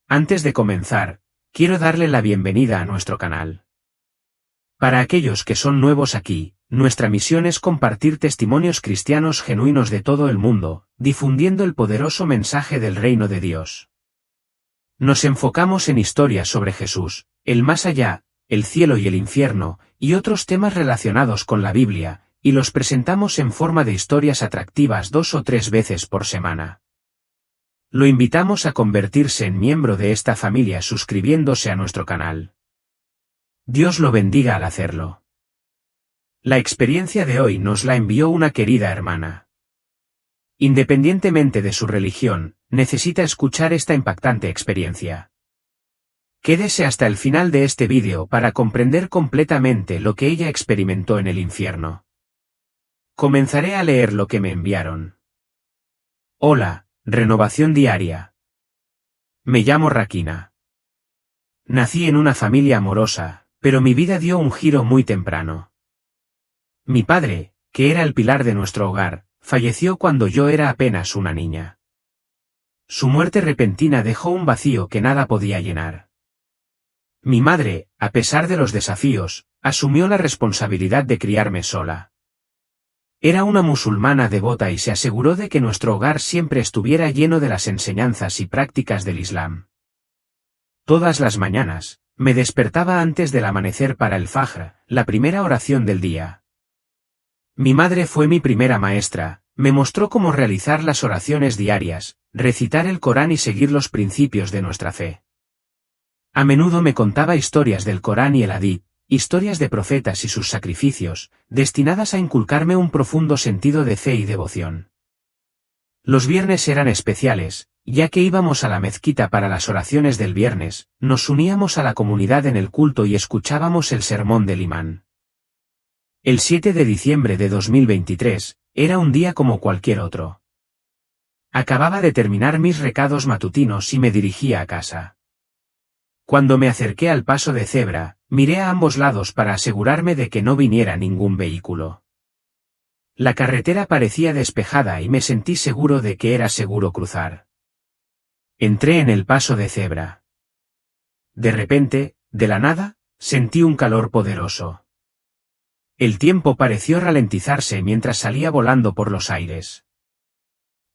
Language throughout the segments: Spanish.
Antes de comenzar, quiero darle la bienvenida a nuestro canal. Para aquellos que son nuevos aquí, nuestra misión es compartir testimonios cristianos genuinos de todo el mundo, difundiendo el poderoso mensaje del reino de Dios. Nos enfocamos en historias sobre Jesús, el más allá, el cielo y el infierno, y otros temas relacionados con la Biblia, y los presentamos en forma de historias atractivas 2 o 3 veces por semana. Lo invitamos a convertirse en miembro de esta familia suscribiéndose a nuestro canal. Dios lo bendiga al hacerlo. La experiencia de hoy nos la envió una querida hermana. Independientemente de su religión, necesita escuchar esta impactante experiencia. Quédese hasta el final de este vídeo para comprender completamente lo que ella experimentó en el infierno. Comenzaré a leer lo que me enviaron. Hola. Renovación diaria. Me llamo Rakina. Nací en una familia amorosa, pero mi vida dio un giro muy temprano. Mi padre, que era el pilar de nuestro hogar, falleció cuando yo era apenas una niña. Su muerte repentina dejó un vacío que nada podía llenar. Mi madre, a pesar de los desafíos, asumió la responsabilidad de criarme sola. Era una musulmana devota y se aseguró de que nuestro hogar siempre estuviera lleno de las enseñanzas y prácticas del Islam. Todas las mañanas, me despertaba antes del amanecer para el Fajr, la primera oración del día. Mi madre fue mi primera maestra, me mostró cómo realizar las oraciones diarias, recitar el Corán y seguir los principios de nuestra fe. A menudo me contaba historias del Corán y el Hadith, historias de profetas y sus sacrificios, destinadas a inculcarme un profundo sentido de fe y devoción. Los viernes eran especiales, ya que íbamos a la mezquita para las oraciones del viernes, nos uníamos a la comunidad en el culto y escuchábamos el sermón del imán. El 7 de diciembre de 2023, era un día como cualquier otro. Acababa de terminar mis recados matutinos y me dirigía a casa. Cuando me acerqué al paso de cebra, miré a ambos lados para asegurarme de que no viniera ningún vehículo. La carretera parecía despejada y me sentí seguro de que era seguro cruzar. Entré en el paso de cebra. De repente, de la nada, sentí un calor poderoso. El tiempo pareció ralentizarse mientras salía volando por los aires.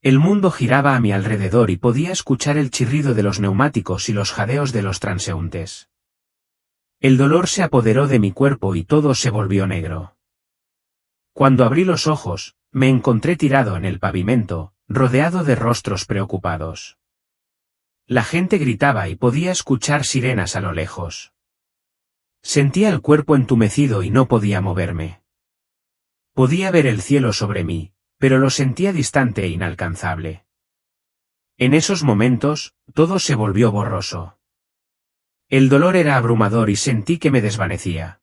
El mundo giraba a mi alrededor y podía escuchar el chirrido de los neumáticos y los jadeos de los transeúntes. El dolor se apoderó de mi cuerpo y todo se volvió negro. Cuando abrí los ojos, me encontré tirado en el pavimento, rodeado de rostros preocupados. La gente gritaba y podía escuchar sirenas a lo lejos. Sentía el cuerpo entumecido y no podía moverme. Podía ver el cielo sobre mí, pero lo sentía distante e inalcanzable. En esos momentos, todo se volvió borroso. El dolor era abrumador y sentí que me desvanecía.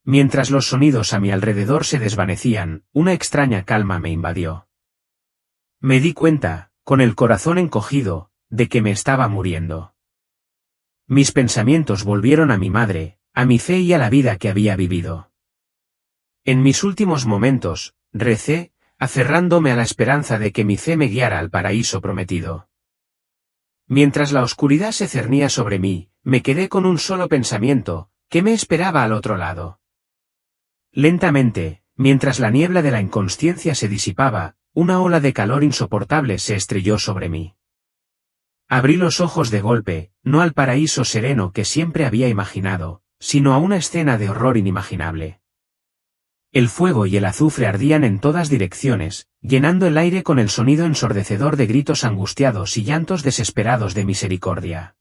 Mientras los sonidos a mi alrededor se desvanecían, una extraña calma me invadió. Me di cuenta, con el corazón encogido, de que me estaba muriendo. Mis pensamientos volvieron a mi madre, a mi fe y a la vida que había vivido. En mis últimos momentos, recé, aferrándome a la esperanza de que mi fe me guiara al paraíso prometido. Mientras la oscuridad se cernía sobre mí, me quedé con un solo pensamiento: ¿qué me esperaba al otro lado? Lentamente, mientras la niebla de la inconsciencia se disipaba, una ola de calor insoportable se estrelló sobre mí. Abrí los ojos de golpe, no al paraíso sereno que siempre había imaginado, sino a una escena de horror inimaginable. El fuego y el azufre ardían en todas direcciones, llenando el aire con el sonido ensordecedor de gritos angustiados y llantos desesperados de misericordia.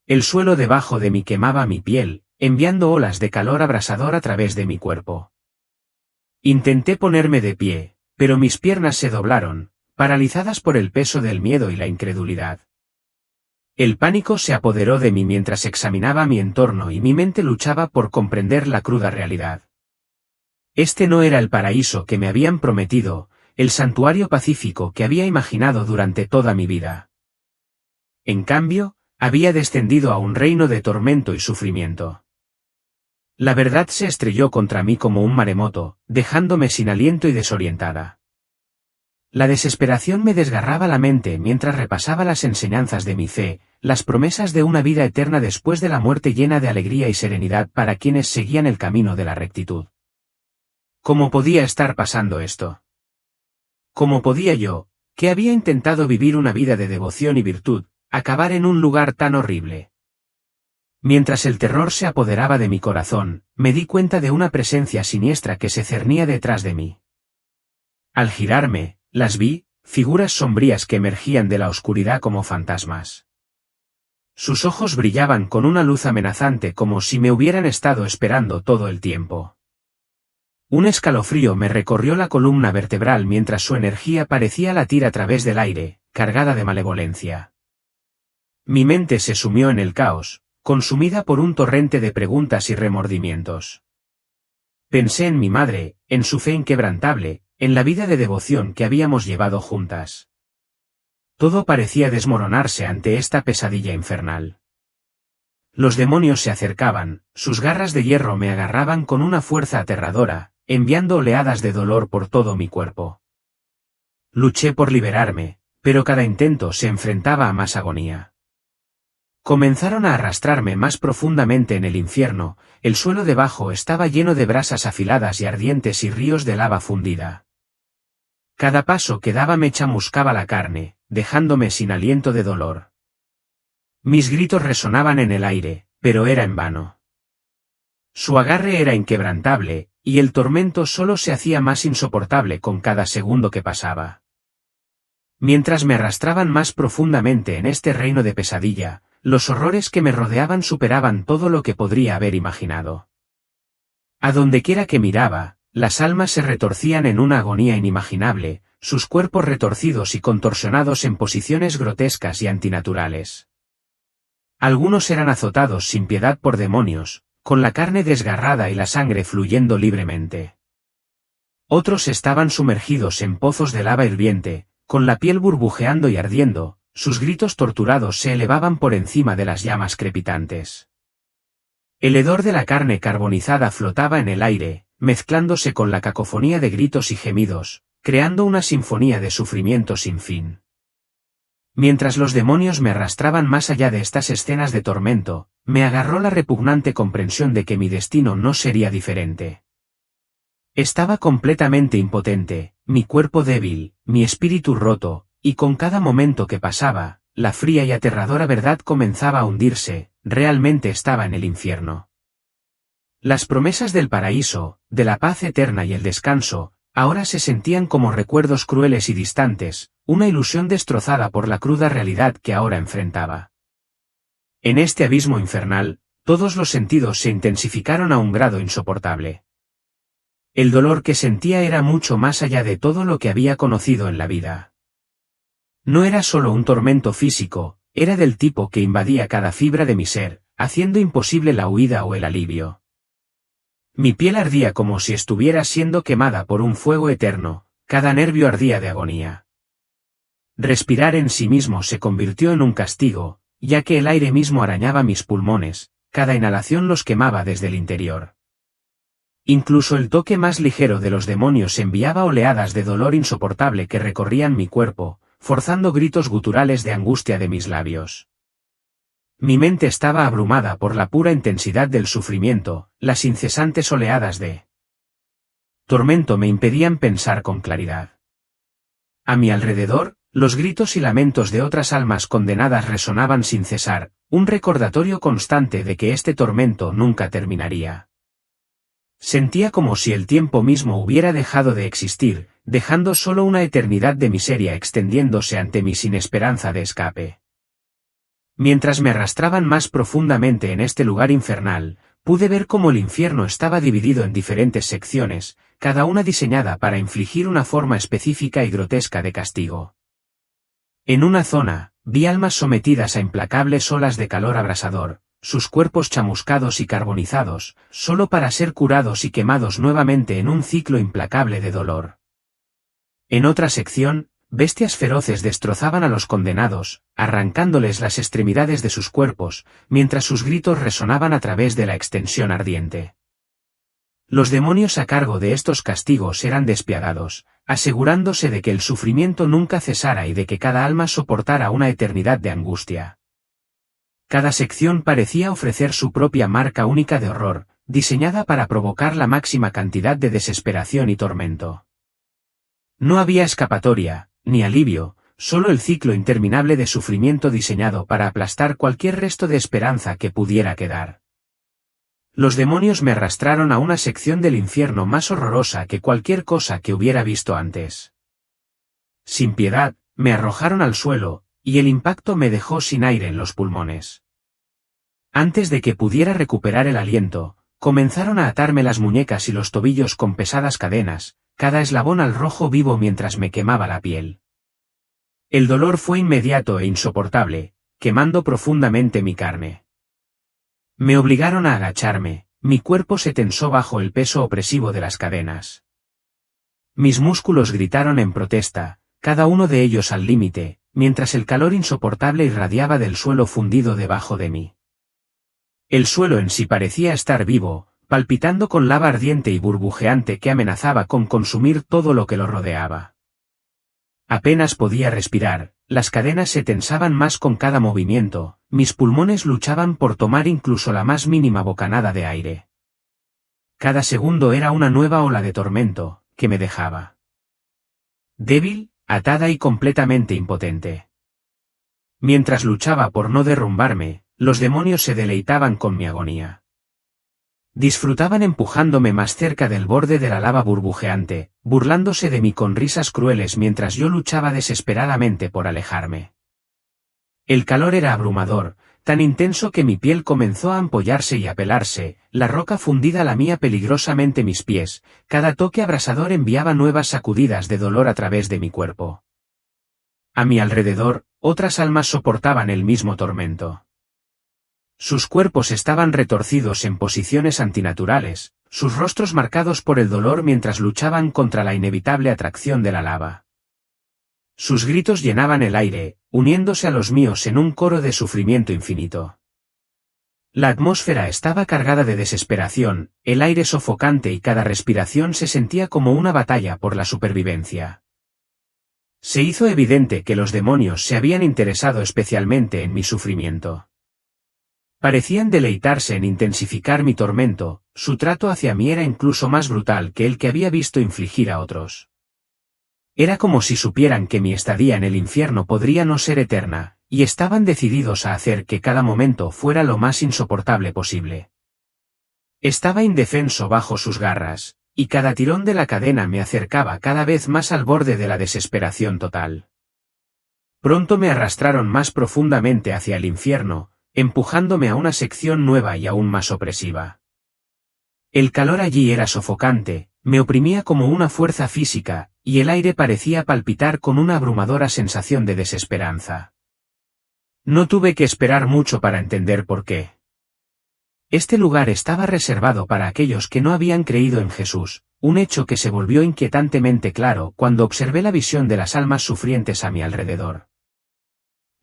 El suelo debajo de mí quemaba mi piel, enviando olas de calor abrasador a través de mi cuerpo. Intenté ponerme de pie, pero mis piernas se doblaron, paralizadas por el peso del miedo y la incredulidad. El pánico se apoderó de mí mientras examinaba mi entorno y mi mente luchaba por comprender la cruda realidad. Este no era el paraíso que me habían prometido, el santuario pacífico que había imaginado durante toda mi vida. En cambio, había descendido a un reino de tormento y sufrimiento. La verdad se estrelló contra mí como un maremoto, dejándome sin aliento y desorientada. La desesperación me desgarraba la mente mientras repasaba las enseñanzas de mi fe, las promesas de una vida eterna después de la muerte llena de alegría y serenidad para quienes seguían el camino de la rectitud. ¿Cómo podía estar pasando esto? ¿Cómo podía yo, que había intentado vivir una vida de devoción y virtud, acabar en un lugar tan horrible? Mientras el terror se apoderaba de mi corazón, me di cuenta de una presencia siniestra que se cernía detrás de mí. Al girarme, las vi, figuras sombrías que emergían de la oscuridad como fantasmas. Sus ojos brillaban con una luz amenazante como si me hubieran estado esperando todo el tiempo. Un escalofrío me recorrió la columna vertebral mientras su energía parecía latir a través del aire, cargada de malevolencia. Mi mente se sumió en el caos, consumida por un torrente de preguntas y remordimientos. Pensé en mi madre, en su fe inquebrantable, en la vida de devoción que habíamos llevado juntas. Todo parecía desmoronarse ante esta pesadilla infernal. Los demonios se acercaban, sus garras de hierro me agarraban con una fuerza aterradora, enviando oleadas de dolor por todo mi cuerpo. Luché por liberarme, pero cada intento se enfrentaba a más agonía. Comenzaron a arrastrarme más profundamente en el infierno, el suelo debajo estaba lleno de brasas afiladas y ardientes y ríos de lava fundida. Cada paso que daba me chamuscaba la carne, dejándome sin aliento de dolor. Mis gritos resonaban en el aire, pero era en vano. Su agarre era inquebrantable, y el tormento solo se hacía más insoportable con cada segundo que pasaba. Mientras me arrastraban más profundamente en este reino de pesadilla, los horrores que me rodeaban superaban todo lo que podría haber imaginado. A dondequiera que miraba, las almas se retorcían en una agonía inimaginable, sus cuerpos retorcidos y contorsionados en posiciones grotescas y antinaturales. Algunos eran azotados sin piedad por demonios, con la carne desgarrada y la sangre fluyendo libremente. Otros estaban sumergidos en pozos de lava hirviente, con la piel burbujeando y ardiendo, sus gritos torturados se elevaban por encima de las llamas crepitantes. El hedor de la carne carbonizada flotaba en el aire, mezclándose con la cacofonía de gritos y gemidos, creando una sinfonía de sufrimiento sin fin. Mientras los demonios me arrastraban más allá de estas escenas de tormento, me agarró la repugnante comprensión de que mi destino no sería diferente. Estaba completamente impotente, mi cuerpo débil, mi espíritu roto, y con cada momento que pasaba, la fría y aterradora verdad comenzaba a hundirse, realmente estaba en el infierno. Las promesas del paraíso, de la paz eterna y el descanso, ahora se sentían como recuerdos crueles y distantes, una ilusión destrozada por la cruda realidad que ahora enfrentaba. En este abismo infernal, todos los sentidos se intensificaron a un grado insoportable. El dolor que sentía era mucho más allá de todo lo que había conocido en la vida. No era solo un tormento físico, era del tipo que invadía cada fibra de mi ser, haciendo imposible la huida o el alivio. Mi piel ardía como si estuviera siendo quemada por un fuego eterno, cada nervio ardía de agonía. Respirar en sí mismo se convirtió en un castigo, ya que el aire mismo arañaba mis pulmones, cada inhalación los quemaba desde el interior. Incluso el toque más ligero de los demonios enviaba oleadas de dolor insoportable que recorrían mi cuerpo, forzando gritos guturales de angustia de mis labios. Mi mente estaba abrumada por la pura intensidad del sufrimiento, las incesantes oleadas de tormento me impedían pensar con claridad. A mi alrededor, los gritos y lamentos de otras almas condenadas resonaban sin cesar, un recordatorio constante de que este tormento nunca terminaría. Sentía como si el tiempo mismo hubiera dejado de existir, dejando solo una eternidad de miseria extendiéndose ante mí sin esperanza de escape. Mientras me arrastraban más profundamente en este lugar infernal, pude ver cómo el infierno estaba dividido en diferentes secciones, cada una diseñada para infligir una forma específica y grotesca de castigo. En una zona, vi almas sometidas a implacables olas de calor abrasador, sus cuerpos chamuscados y carbonizados, solo para ser curados y quemados nuevamente en un ciclo implacable de dolor. En otra sección, bestias feroces destrozaban a los condenados, arrancándoles las extremidades de sus cuerpos, mientras sus gritos resonaban a través de la extensión ardiente. Los demonios a cargo de estos castigos eran despiadados, asegurándose de que el sufrimiento nunca cesara y de que cada alma soportara una eternidad de angustia. Cada sección parecía ofrecer su propia marca única de horror, diseñada para provocar la máxima cantidad de desesperación y tormento. No había escapatoria, ni alivio, solo el ciclo interminable de sufrimiento diseñado para aplastar cualquier resto de esperanza que pudiera quedar. Los demonios me arrastraron a una sección del infierno más horrorosa que cualquier cosa que hubiera visto antes. Sin piedad, me arrojaron al suelo, y el impacto me dejó sin aire en los pulmones. Antes de que pudiera recuperar el aliento, comenzaron a atarme las muñecas y los tobillos con pesadas cadenas, cada eslabón al rojo vivo mientras me quemaba la piel. El dolor fue inmediato e insoportable, quemando profundamente mi carne. Me obligaron a agacharme, mi cuerpo se tensó bajo el peso opresivo de las cadenas. Mis músculos gritaron en protesta, cada uno de ellos al límite, mientras el calor insoportable irradiaba del suelo fundido debajo de mí. El suelo en sí parecía estar vivo, palpitando con lava ardiente y burbujeante que amenazaba con consumir todo lo que lo rodeaba. Apenas podía respirar, las cadenas se tensaban más con cada movimiento, mis pulmones luchaban por tomar incluso la más mínima bocanada de aire. Cada segundo era una nueva ola de tormento, que me dejaba débil, atada y completamente impotente. Mientras luchaba por no derrumbarme, los demonios se deleitaban con mi agonía. Disfrutaban empujándome más cerca del borde de la lava burbujeante, burlándose de mí con risas crueles mientras yo luchaba desesperadamente por alejarme. El calor era abrumador, tan intenso que mi piel comenzó a ampollarse y a pelarse, la roca fundida lamía peligrosamente mis pies, cada toque abrasador enviaba nuevas sacudidas de dolor a través de mi cuerpo. A mi alrededor, otras almas soportaban el mismo tormento. Sus cuerpos estaban retorcidos en posiciones antinaturales, sus rostros marcados por el dolor mientras luchaban contra la inevitable atracción de la lava. Sus gritos llenaban el aire, uniéndose a los míos en un coro de sufrimiento infinito. La atmósfera estaba cargada de desesperación, el aire sofocante y cada respiración se sentía como una batalla por la supervivencia. Se hizo evidente que los demonios se habían interesado especialmente en mi sufrimiento. Parecían deleitarse en intensificar mi tormento, su trato hacia mí era incluso más brutal que el que había visto infligir a otros. Era como si supieran que mi estadía en el infierno podría no ser eterna, y estaban decididos a hacer que cada momento fuera lo más insoportable posible. Estaba indefenso bajo sus garras, y cada tirón de la cadena me acercaba cada vez más al borde de la desesperación total. Pronto me arrastraron más profundamente hacia el infierno, empujándome a una sección nueva y aún más opresiva. El calor allí era sofocante, me oprimía como una fuerza física, y el aire parecía palpitar con una abrumadora sensación de desesperanza. No tuve que esperar mucho para entender por qué. Este lugar estaba reservado para aquellos que no habían creído en Jesús, un hecho que se volvió inquietantemente claro cuando observé la visión de las almas sufrientes a mi alrededor.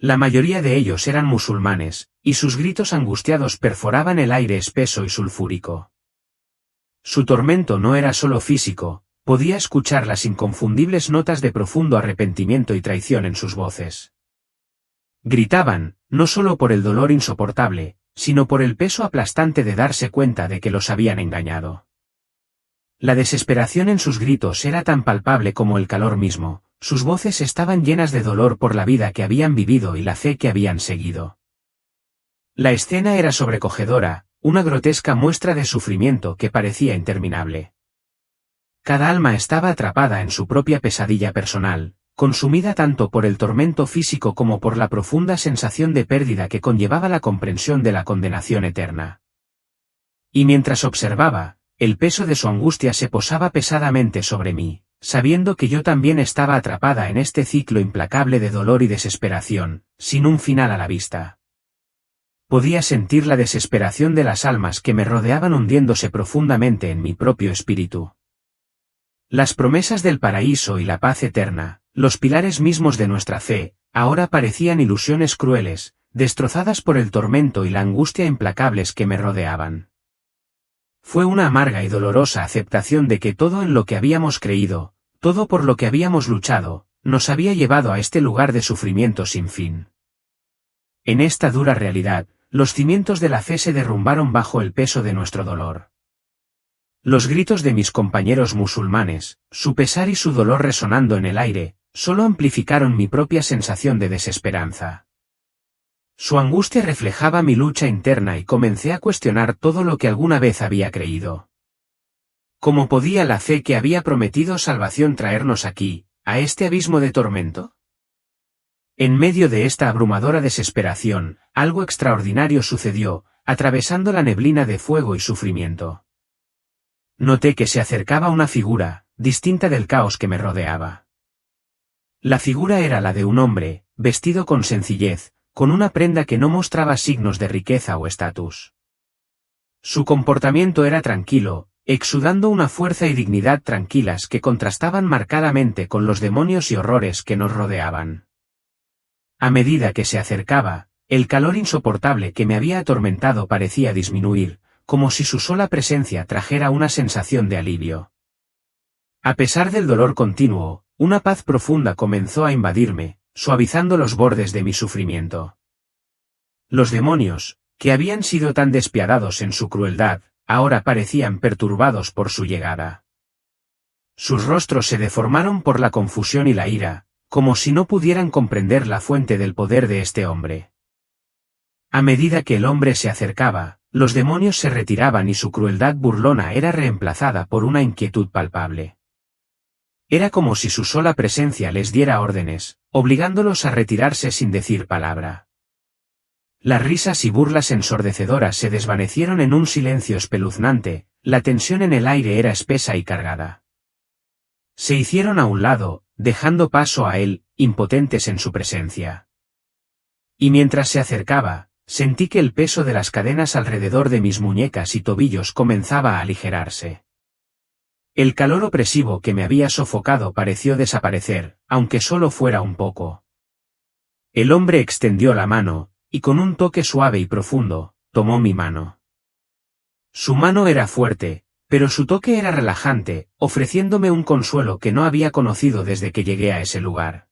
La mayoría de ellos eran musulmanes, y sus gritos angustiados perforaban el aire espeso y sulfúrico. Su tormento no era solo físico, podía escuchar las inconfundibles notas de profundo arrepentimiento y traición en sus voces. Gritaban, no solo por el dolor insoportable, sino por el peso aplastante de darse cuenta de que los habían engañado. La desesperación en sus gritos era tan palpable como el calor mismo, sus voces estaban llenas de dolor por la vida que habían vivido y la fe que habían seguido. La escena era sobrecogedora, una grotesca muestra de sufrimiento que parecía interminable. Cada alma estaba atrapada en su propia pesadilla personal, consumida tanto por el tormento físico como por la profunda sensación de pérdida que conllevaba la comprensión de la condenación eterna. Y mientras observaba, el peso de su angustia se posaba pesadamente sobre mí, sabiendo que yo también estaba atrapada en este ciclo implacable de dolor y desesperación, sin un final a la vista. Podía sentir la desesperación de las almas que me rodeaban hundiéndose profundamente en mi propio espíritu. Las promesas del paraíso y la paz eterna, los pilares mismos de nuestra fe, ahora parecían ilusiones crueles, destrozadas por el tormento y la angustia implacables que me rodeaban. Fue una amarga y dolorosa aceptación de que todo en lo que habíamos creído, todo por lo que habíamos luchado, nos había llevado a este lugar de sufrimiento sin fin. En esta dura realidad, los cimientos de la fe se derrumbaron bajo el peso de nuestro dolor. Los gritos de mis compañeros musulmanes, su pesar y su dolor resonando en el aire, solo amplificaron mi propia sensación de desesperanza. Su angustia reflejaba mi lucha interna y comencé a cuestionar todo lo que alguna vez había creído. ¿Cómo podía la fe que había prometido salvación traernos aquí, a este abismo de tormento? En medio de esta abrumadora desesperación, algo extraordinario sucedió, atravesando la neblina de fuego y sufrimiento. Noté que se acercaba una figura, distinta del caos que me rodeaba. La figura era la de un hombre, vestido con sencillez, con una prenda que no mostraba signos de riqueza o estatus. Su comportamiento era tranquilo, exudando una fuerza y dignidad tranquilas que contrastaban marcadamente con los demonios y horrores que nos rodeaban. A medida que se acercaba, el calor insoportable que me había atormentado parecía disminuir, como si su sola presencia trajera una sensación de alivio. A pesar del dolor continuo, una paz profunda comenzó a invadirme, suavizando los bordes de mi sufrimiento. Los demonios, que habían sido tan despiadados en su crueldad, ahora parecían perturbados por su llegada. Sus rostros se deformaron por la confusión y la ira, como si no pudieran comprender la fuente del poder de este hombre. A medida que el hombre se acercaba, los demonios se retiraban y su crueldad burlona era reemplazada por una inquietud palpable. Era como si su sola presencia les diera órdenes, obligándolos a retirarse sin decir palabra. Las risas y burlas ensordecedoras se desvanecieron en un silencio espeluznante, la tensión en el aire era espesa y cargada. Se hicieron a un lado, dejando paso a él, impotentes en su presencia. Y mientras se acercaba, sentí que el peso de las cadenas alrededor de mis muñecas y tobillos comenzaba a aligerarse. El calor opresivo que me había sofocado pareció desaparecer, aunque solo fuera un poco. El hombre extendió la mano, y con un toque suave y profundo, tomó mi mano. Su mano era fuerte, pero su toque era relajante, ofreciéndome un consuelo que no había conocido desde que llegué a ese lugar.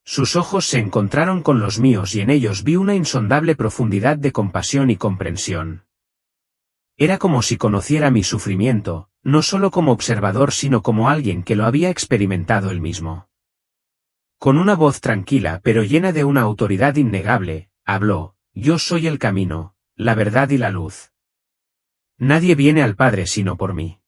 Sus ojos se encontraron con los míos y en ellos vi una insondable profundidad de compasión y comprensión. Era como si conociera mi sufrimiento, no solo como observador sino como alguien que lo había experimentado él mismo. Con una voz tranquila pero llena de una autoridad innegable, habló: «Yo soy el camino, la verdad y la luz. Nadie viene al Padre sino por mí».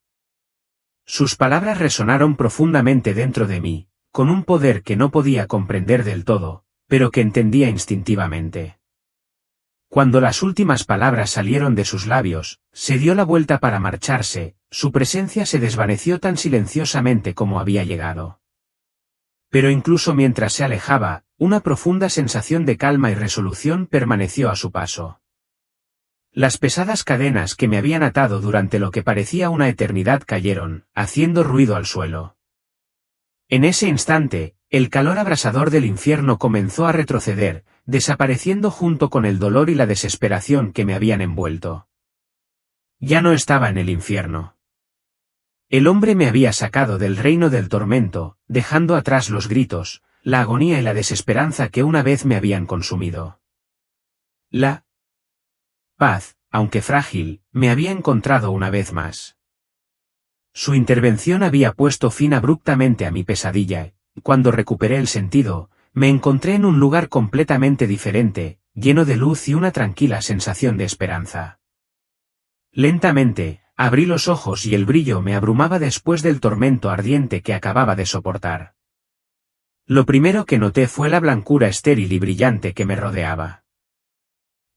Sus palabras resonaron profundamente dentro de mí, con un poder que no podía comprender del todo, pero que entendía instintivamente. Cuando las últimas palabras salieron de sus labios, se dio la vuelta para marcharse, su presencia se desvaneció tan silenciosamente como había llegado. Pero incluso mientras se alejaba, una profunda sensación de calma y resolución permaneció a su paso. Las pesadas cadenas que me habían atado durante lo que parecía una eternidad cayeron, haciendo ruido al suelo. En ese instante, el calor abrasador del infierno comenzó a retroceder, desapareciendo junto con el dolor y la desesperación que me habían envuelto. Ya no estaba en el infierno. El hombre me había sacado del reino del tormento, dejando atrás los gritos, la agonía y la desesperanza que una vez me habían consumido. La paz, aunque frágil, me había encontrado una vez más. Su intervención había puesto fin abruptamente a mi pesadilla, y cuando recuperé el sentido, me encontré en un lugar completamente diferente, lleno de luz y una tranquila sensación de esperanza. Lentamente, abrí los ojos y el brillo me abrumaba después del tormento ardiente que acababa de soportar. Lo primero que noté fue la blancura estéril y brillante que me rodeaba.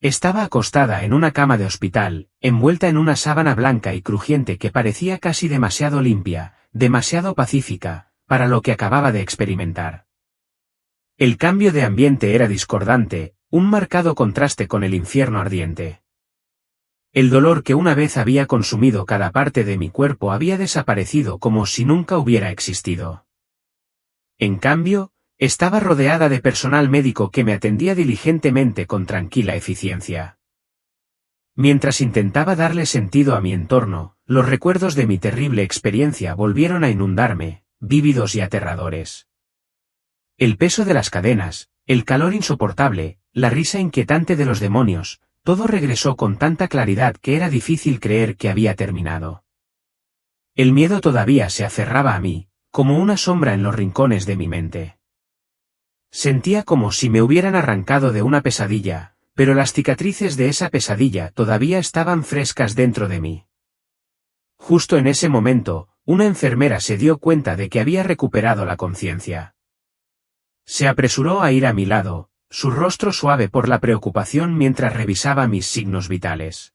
Estaba acostada en una cama de hospital, envuelta en una sábana blanca y crujiente que parecía casi demasiado limpia, demasiado pacífica, para lo que acababa de experimentar. El cambio de ambiente era discordante, un marcado contraste con el infierno ardiente. El dolor que una vez había consumido cada parte de mi cuerpo había desaparecido como si nunca hubiera existido. En cambio, estaba rodeada de personal médico que me atendía diligentemente con tranquila eficiencia. Mientras intentaba darle sentido a mi entorno, los recuerdos de mi terrible experiencia volvieron a inundarme, vívidos y aterradores. El peso de las cadenas, el calor insoportable, la risa inquietante de los demonios, todo regresó con tanta claridad que era difícil creer que había terminado. El miedo todavía se aferraba a mí, como una sombra en los rincones de mi mente. Sentía como si me hubieran arrancado de una pesadilla, pero las cicatrices de esa pesadilla todavía estaban frescas dentro de mí. Justo en ese momento, una enfermera se dio cuenta de que había recuperado la conciencia. Se apresuró a ir a mi lado, su rostro suave por la preocupación mientras revisaba mis signos vitales.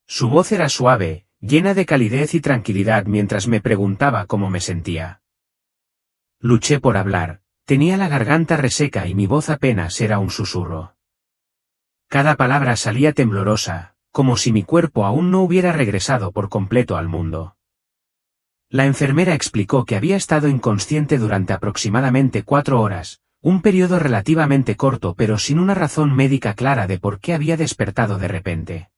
Su voz era suave, llena de calidez y tranquilidad mientras me preguntaba cómo me sentía. Luché por hablar, tenía la garganta reseca y mi voz apenas era un susurro. Cada palabra salía temblorosa, como si mi cuerpo aún no hubiera regresado por completo al mundo. La enfermera explicó que había estado inconsciente durante aproximadamente 4 horas, un periodo relativamente corto pero sin una razón médica clara de por qué había despertado de repente.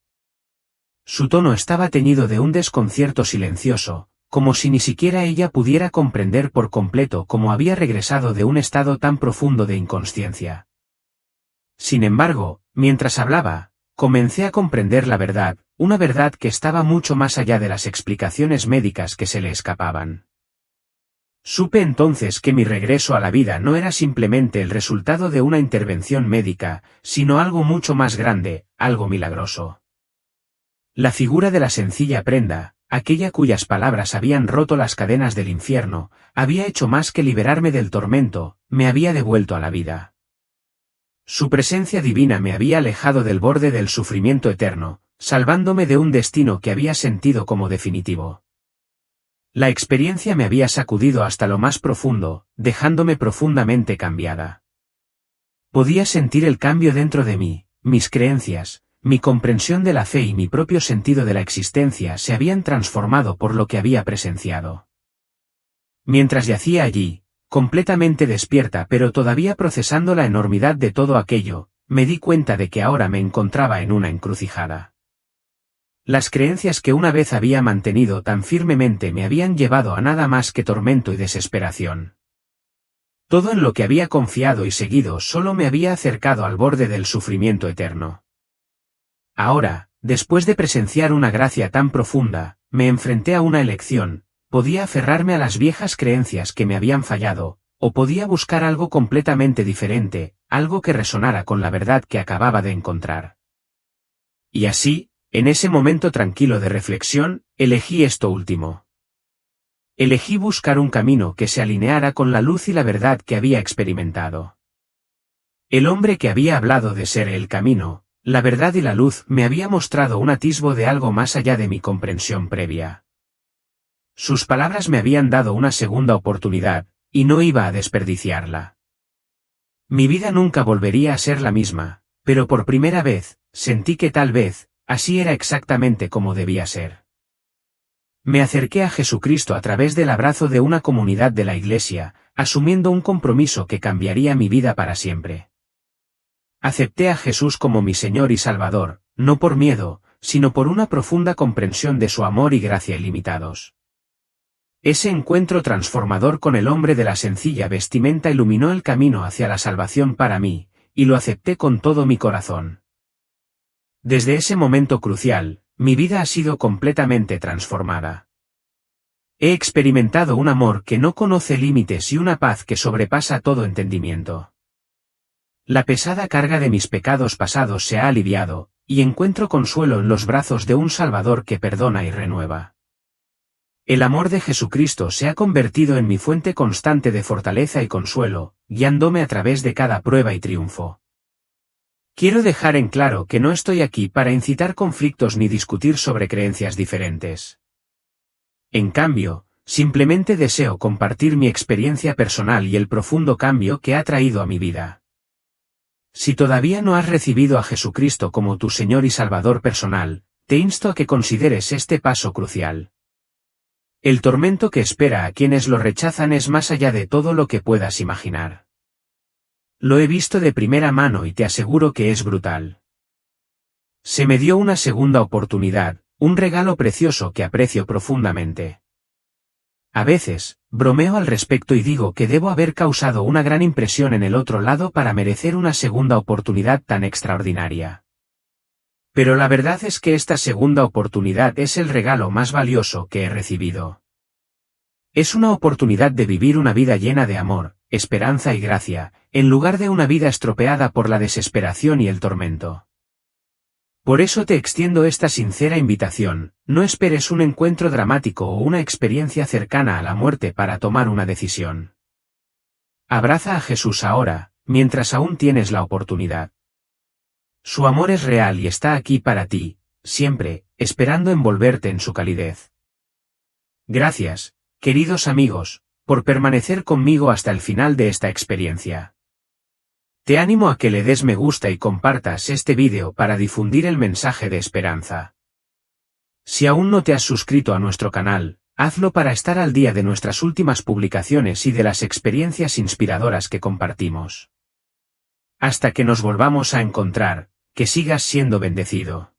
Su tono estaba teñido de un desconcierto silencioso, como si ni siquiera ella pudiera comprender por completo cómo había regresado de un estado tan profundo de inconsciencia. Sin embargo, mientras hablaba, comencé a comprender la verdad, una verdad que estaba mucho más allá de las explicaciones médicas que se le escapaban. Supe entonces que mi regreso a la vida no era simplemente el resultado de una intervención médica, sino algo mucho más grande, algo milagroso. La figura de la sencilla prenda, aquella cuyas palabras habían roto las cadenas del infierno, había hecho más que liberarme del tormento, me había devuelto a la vida. Su presencia divina me había alejado del borde del sufrimiento eterno, salvándome de un destino que había sentido como definitivo. La experiencia me había sacudido hasta lo más profundo, dejándome profundamente cambiada. Podía sentir el cambio dentro de mí, mis creencias, mi comprensión de la fe y mi propio sentido de la existencia se habían transformado por lo que había presenciado. Mientras yacía allí, completamente despierta pero todavía procesando la enormidad de todo aquello, me di cuenta de que ahora me encontraba en una encrucijada. Las creencias que una vez había mantenido tan firmemente me habían llevado a nada más que tormento y desesperación. Todo en lo que había confiado y seguido solo me había acercado al borde del sufrimiento eterno. Ahora, después de presenciar una gracia tan profunda, me enfrenté a una elección: podía aferrarme a las viejas creencias que me habían fallado, o podía buscar algo completamente diferente, algo que resonara con la verdad que acababa de encontrar. Y así, en ese momento tranquilo de reflexión, elegí esto último. Elegí buscar un camino que se alineara con la luz y la verdad que había experimentado. El hombre que había hablado de ser el camino, la verdad y la luz me había mostrado un atisbo de algo más allá de mi comprensión previa. Sus palabras me habían dado una segunda oportunidad, y no iba a desperdiciarla. Mi vida nunca volvería a ser la misma, pero por primera vez, sentí que tal vez, así era exactamente como debía ser. Me acerqué a Jesucristo a través del abrazo de una comunidad de la Iglesia, asumiendo un compromiso que cambiaría mi vida para siempre. Acepté a Jesús como mi Señor y Salvador, no por miedo, sino por una profunda comprensión de su amor y gracia ilimitados. Ese encuentro transformador con el hombre de la sencilla vestimenta iluminó el camino hacia la salvación para mí, y lo acepté con todo mi corazón. Desde ese momento crucial, mi vida ha sido completamente transformada. He experimentado un amor que no conoce límites y una paz que sobrepasa todo entendimiento. La pesada carga de mis pecados pasados se ha aliviado, y encuentro consuelo en los brazos de un Salvador que perdona y renueva. El amor de Jesucristo se ha convertido en mi fuente constante de fortaleza y consuelo, guiándome a través de cada prueba y triunfo. Quiero dejar en claro que no estoy aquí para incitar conflictos ni discutir sobre creencias diferentes. En cambio, simplemente deseo compartir mi experiencia personal y el profundo cambio que ha traído a mi vida. Si todavía no has recibido a Jesucristo como tu Señor y Salvador personal, te insto a que consideres este paso crucial. El tormento que espera a quienes lo rechazan es más allá de todo lo que puedas imaginar. Lo he visto de primera mano y te aseguro que es brutal. Se me dio una segunda oportunidad, un regalo precioso que aprecio profundamente. A veces, bromeo al respecto y digo que debo haber causado una gran impresión en el otro lado para merecer una segunda oportunidad tan extraordinaria. Pero la verdad es que esta segunda oportunidad es el regalo más valioso que he recibido. Es una oportunidad de vivir una vida llena de amor, esperanza y gracia, en lugar de una vida estropeada por la desesperación y el tormento. Por eso te extiendo esta sincera invitación, no esperes un encuentro dramático o una experiencia cercana a la muerte para tomar una decisión. Abraza a Jesús ahora, mientras aún tienes la oportunidad. Su amor es real y está aquí para ti, siempre, esperando envolverte en su calidez. Gracias, queridos amigos, por permanecer conmigo hasta el final de esta experiencia. Te animo a que le des me gusta y compartas este vídeo para difundir el mensaje de esperanza. Si aún no te has suscrito a nuestro canal, hazlo para estar al día de nuestras últimas publicaciones y de las experiencias inspiradoras que compartimos. Hasta que nos volvamos a encontrar, que sigas siendo bendecido.